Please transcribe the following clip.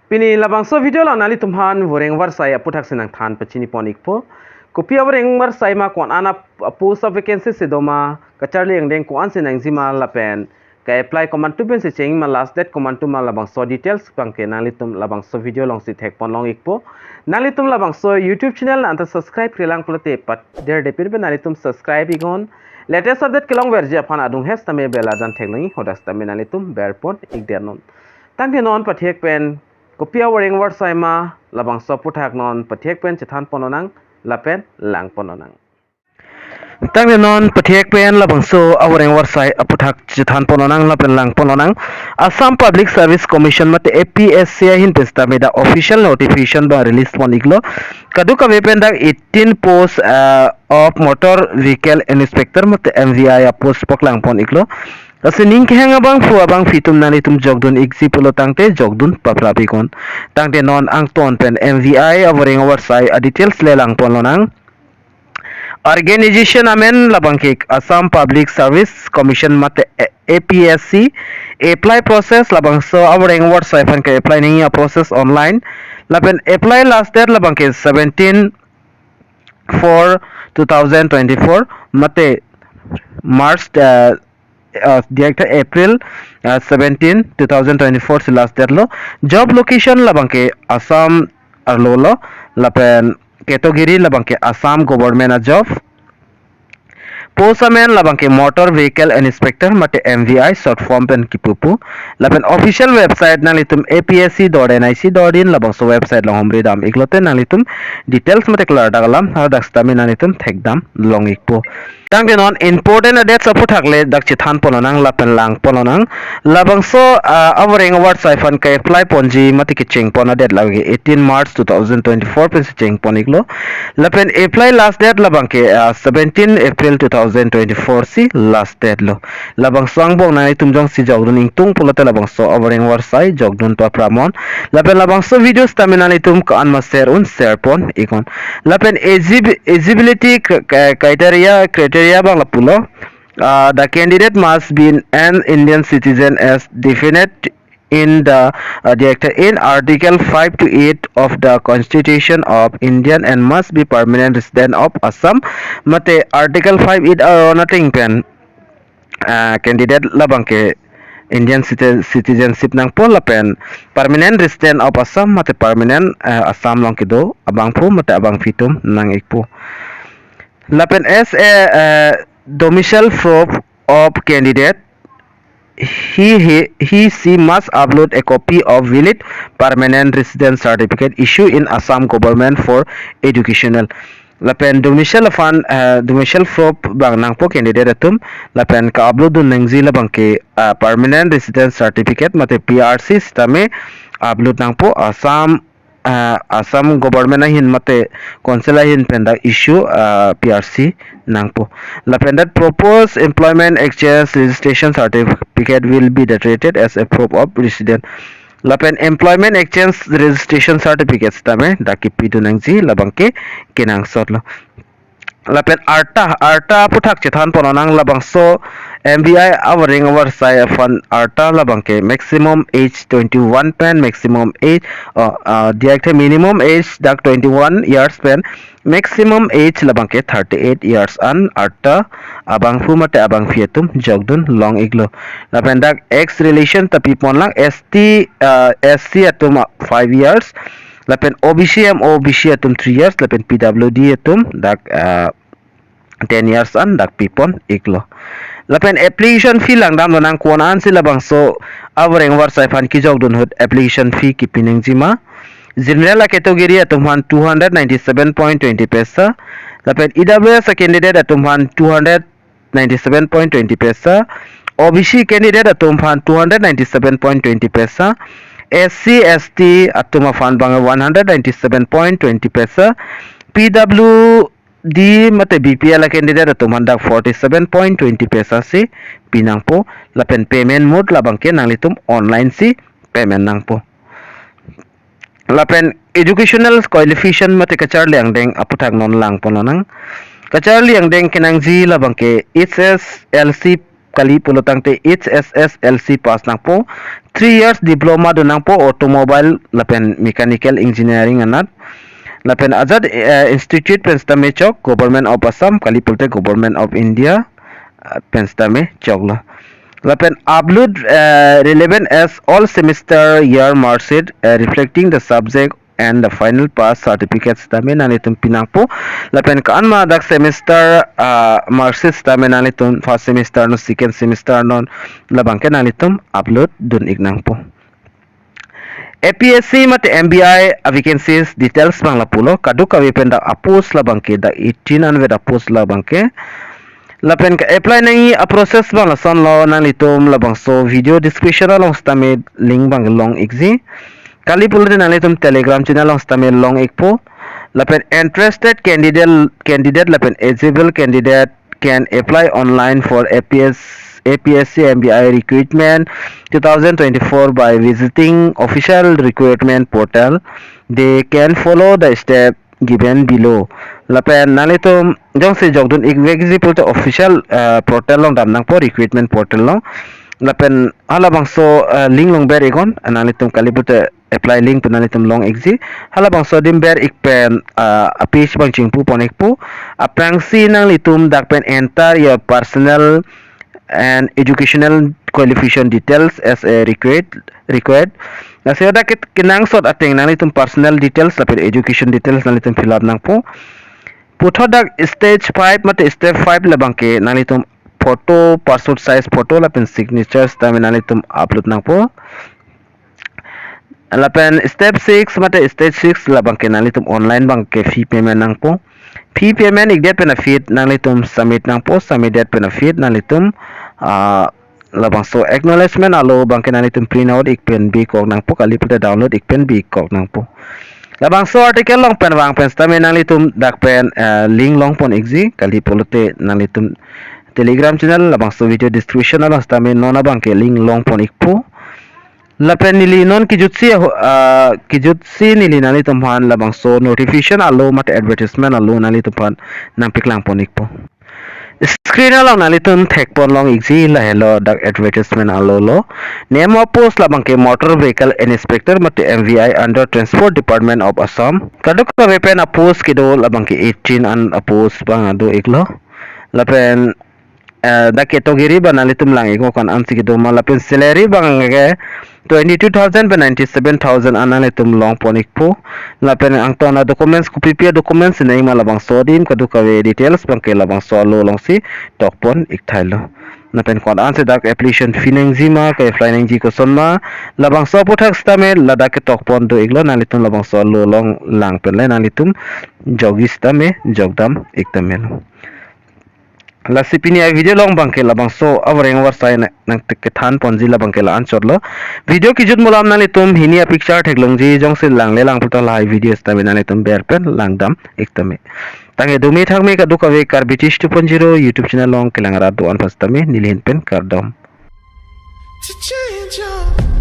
Pini labangso video la nali tumhan Voreng Awarsai APHUTHAK senang than pachini ponik po. Kopi Voreng Awarsai ma kon ana post of vacancy sidoma kacharli yang deng kon senang zima lapen ka apply command to ben se cheng ma last date command to ma labangso details pangke nali tum labangso video long si thek pon long ikpo. Nali tum labangso YouTube channel anta subscribe krilang pulote pat der de pirbe nali tum subscribe igon. Latest update kelong verji aphan adung hes tame bela jan thekngi hodas tame nali tum berpon ikdernon. Tang de non pathek pen Kopi Voreng Awarsai ma labangso APHUTHAK non pathek pen chethan pononang lapen lang pononang. Tang non pathek pen labangso Voreng Awarsai APHUTHAK chethan pononang lapen lang pononang. Assam Public Service Commission mate APHUTHAK hin pesta meda official notification ba release poniglo. Kadu ka wepen dak 18 post of motor vehicle inspector mate MVI post PAKLANG poniglo. Asining kehang abang fu abang fitum nani tum jogdun example tangte jogdun paprapikon tangte non ang ton pen MVI Voreng Awarsai details lelang ponlonang organization amen labangkik Assam Public Service Commission mate APSC apply process labangso Voreng Awarsai fan ke apply ni process online lapen apply last date labangke 17/4/2024 mate March director April 17 2024 si last date lo job location labangke Assam arlolo lapen category labangke Assam government job post amen labangke motor vehicle inspector mate MVI short form pen kipupu lapen official website nalitum apsc.nic.in labangso website long homri dam iklote nalitum details mate klar dagalam hadakstami nalitum thekdam long ikpo tang denon important dates APHUTHAK le dak chithan pononang lapen lang pononang labangso Voreng Awarsai fan ka apply ponji mati ki cheng pona date lagi 18 March 2024 pen cheng poniklo lapen apply last date labangke 17 April 2024 si last date lo labangso ang bong nai tumjong si jogdun ingtung pulote labangso Voreng Awarsai jogdun pa pramon lapen labangso videos taminani tum ka an master un share pon ikon lapen eligibility criteria bang lapulo the candidate must be an Indian citizen as defined in the director in article 5 to 8 of the constitution of Indian and must be permanent resident of Assam mate article 5 it nothing pen candidate labangke Indian citizenship nang po lapen permanent resident of Assam mate permanent Assam long kido abang po mate abang fitum nang ikpo lapen as a domicile proof of candidate she must upload a copy of valid permanent residence certificate issued in Assam government for educational lapen domicile proof bang nang po candidate atum lapen ka upload dun nang zila bang ke permanent residence certificate mate PRC stame upload nang po Assam government hin mate konsela hin penda issue PRC nang po lapen that proposed employment exchange registration certificate will be treated as a proof of resident lapen employment exchange registration certificate tame dakipi dunangji labangke kinang sotlo lapen arta APHUTHAK chethan pononang labangso MVI Voreng Awarsai fan arta labangke maximum age 21 pen maximum age director minimum age dak 21 years pen maximum age labangke 38 years an arta abang fu mate abang fietum jogdun long iglo lapen dak ex relation tapi ponlang SC atum 5 years lapen OBC atum 3 years lapen PWD atum dak 10 years an dak pipon iglo lapen application fee lang dam nang kuanan sila bangso Voreng Awarsai fan ki jogdun hot application fee ki pining jima general category atumhan 297.20 paisa lapen EWS candidate atumhan 297.20 paisa OBC candidate atumhan 297.20 paisa SC ST atumhan bang 197.20 paisa PWD mate BPL candidate atumhan dak 47.20 paisa si pinang po lapen payment mode labangke nang litum online si payment nang po lapen educational qualification mate kachar liang deng APHUTHAK non lang pononang kachar liang deng kinang ji labangke HSLC kali pulutang te HSSLC pass nang po 3 years diploma do nang po automobile lapen mechanical engineering anat lapen Azad Institute Penstame Chok Government of Assam kali pulte Government of India Penstame Chok la lapen upload relevant as all semester year marksheet reflecting the subject and the final pass certificates tame nalitum pinangpo lapen kaan ma dak semester marksheets tame nalitum first semester no second semester non labangke nalitum upload dun ignangpo APSC mate MVI vacancies details bangla pulo kaduk kawi penda apus labangke da 18 anwed apus labangke lapen ka apply nangi a process bangla son lo nalitum labangso video description along stame link bang long exi kali pulo nalitum telegram channel long stame long ekpo lapen interested candidate lapen eligible candidate can apply online for APSC MVI Recruitment 2024 by visiting official recruitment portal. They can follow the step given below. Lapen nalitum jong se jogdun example to official portal long dam nang po recruitment portal long lapen hala bangso link long ber egon nalitum kalibute apply link to nalitum long exi hala bangso dim ber ikpen a page bang chingpu ponekpu aprang si nang litum dakpen enter your personal and educational qualification details as a required na seda kit kinang sot ateng nalitum personal details lapen education details nalitum fill up nang po puthodak stage 5 mate step 5 labangke nalitum photo passport size photo lapen signatures tame nalitum upload nang po lapen step 6 mate stage 6 labangke nalitum online bangke fee payment nang po fee payment igdet benefit nalitum submit nang po submit that benefit nalitum labangso acknowledgement alo bangke nalitum print out ikpen bi kok nang po kali pute download ikpen bi kok nang po labangso article long pen wang pen stame nalitum dakpen link long pon exi kali pulute nalitum telegram channel labangso video description along stame nona bangke link long pon ikpo lapen nili non kijutsi nili nalitum han labangso notification alo mat advertisement alo nalitum han nampik lang pon ikpo screen along nalitum thek pon long exi la hello dak advertisement alo lo name of post labangke motor vehicle inspector mate MVI under transport department of Assam kaduk ka wepen a post kido labangke 18 an a post bang ado iklo lapen da category banalitum lang iko kan ansi kido malapen salary bang ge 22,000 by 97,000 analitum long ponik po lapen ang tona documents ko prepare documents nei malabang sodim kaduka we details bang ke labang solo long si tokpon ikthailo napen kon anse dak application fineng jima ke flying ji ko sonma labang so puthak stame ladak tokpon do iglo nalitum labang solo long lang pen le nalitum jogis tame jogdam iktamelo la sipini ai video long bangke labangso Voreng Awarsai nang tekethan ponji labangke la anchorlo video ki jut mulam nalitum hinia picture theklongji jongse langle lang puta lai video stame nalitum berpen langdam ektame tange dumi thangme ka dukawe Karbi Teach 2.0 YouTube channel long kelangara do an pastame nilhin pen KARDOM to change your